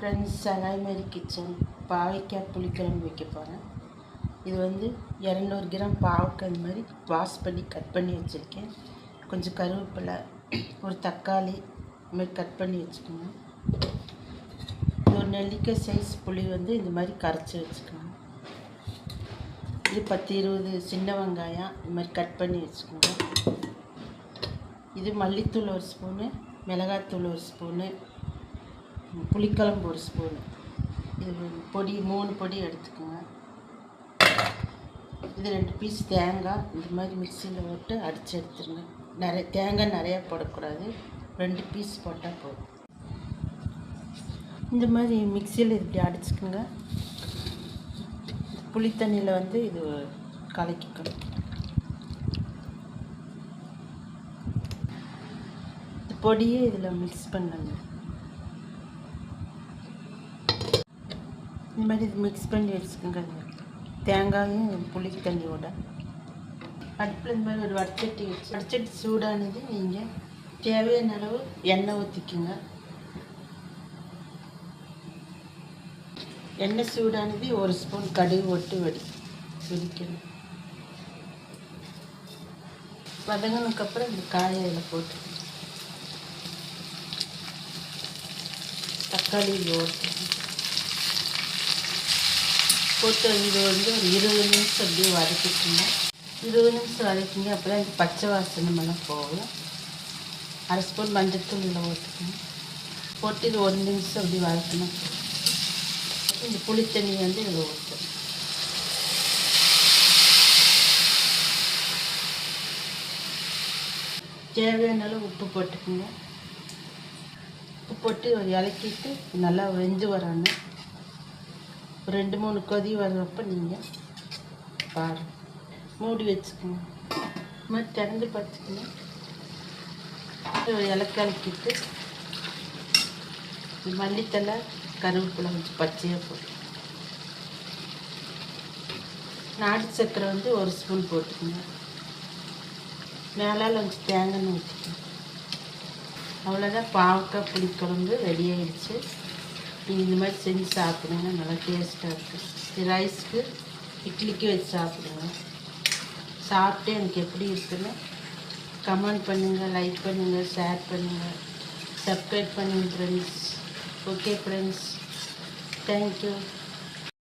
Friends, சகாய்மாரி kitchen பாவைக்காய் புளிக்குழம்பு வைக்க போகிறேன். இது 200 கிராம் பாவக்காய் இந்த மாதிரி வாஷ் பண்ணி கட் பண்ணி வச்சுருக்கேன். கொஞ்சம் கருவேப்பிலை, ஒரு தக்காளி இந்த மாதிரி கட் பண்ணி வச்சுக்கோங்க. ஒரு நெல்லிக்காய் சைஸ் புளி இந்த மாதிரி கரைச்சி வச்சுக்கோங்க. இது 10-20 சின்ன வெங்காயம் இந்த மாதிரி கட் பண்ணி வச்சுக்கோங்க. இது மல்லித்தூள் 1 ஸ்பூனு, மிளகாத்தூள் 1 ஸ்பூனு, புளிக்குழம்பு 1 ஸ்பூனு. இது பொடி 3 பொடி எடுத்துக்கோங்க. இது 2 பீஸ் தேங்காய் இந்த மாதிரி மிக்சியில் போட்டு அடித்து எடுத்துருங்க. தேங்காய் நிறையா போடக்கூடாது, 2 பீஸ் போட்டால் போதும். இந்த மாதிரி மிக்சியில் இப்படி அடிச்சுக்கோங்க. புளி தண்ணியில் இது கலக்கிக்கணும். இந்த பொடியை இதில் மிக்ஸ் பண்ணுங்க. இந்த மாதிரி மிக்ஸ் பண்ணி வச்சுக்கோங்க. தேங்காயும் புளி தண்ணியோட அடுப்பில் இந்த மாதிரி ஒரு வடச்சட்டி சூடானது நீங்கள் தேவையான அளவு எண்ணெய் ஊற்றிக்குங்க. எண்ணெய் சூடானது 1 ஸ்பூன் கடுகு போட்டு வெடிக்கணும். வதங்கினதுக்கப்புறம் இந்த காயை இதில் போட்டு தக்காளி போட்டு இது ஒரு 20 நிமிஷம் அப்படியே வதக்கிட்டுங்க. 20 நிமிஷம் வதக்கிங்க. அப்போ தான் இந்த பச்சை வாசனமெல்லாம் போகும். 1/2 ஸ்பூன் மஞ்சத்தூள் இதில் ஊற்றிக்கணும். போட்டு இது 1 நிமிஷம் அப்படி வதக்கணும். இந்த புளி தண்ணி இதில் ஊற்றணும். தேவையான அளவு உப்பு போட்டுக்குங்க. உப்பு போட்டு இலக்கிட்டு நல்லா வெந்து வரணும். 2-3 கொதி வர்றப்போ நீங்கள் பாரு மூடி வச்சுக்கோங்க. இது மாதிரி திறந்து பார்த்துக்கணும். இலக்கிட்டு மல்லித்தலை, கருவேப்பிலை கொஞ்சம் பச்சையாக போட்டு, நாட்டு சர்க்கரை 1 ஸ்பூன் போட்டுக்கோங்க. மேலால் கொஞ்சம் தேங்காய் ஊற்றிக்கணும். அவ்வளோதான், பாவக்காய் புளிக்குழம்பு ரெடி ஆகிடுச்சு. நீங்கள் இந்த மாதிரி செஞ்சு சாப்பிடுங்க, நல்லா டேஸ்ட்டாக இருக்குது. இது ரைஸ்க்கு, இட்லிக்கு வச்சு சாப்பிடுங்க. சாப்பிட்டு எனக்கு எப்படி இருக்குன்னு கமெண்ட் பண்ணுங்கள், லைக் பண்ணுங்கள், ஷேர் பண்ணுங்கள், சப்ஸ்கிரைப் பண்ணுங்கள் ஃப்ரெண்ட்ஸ். Okay friends, thank you.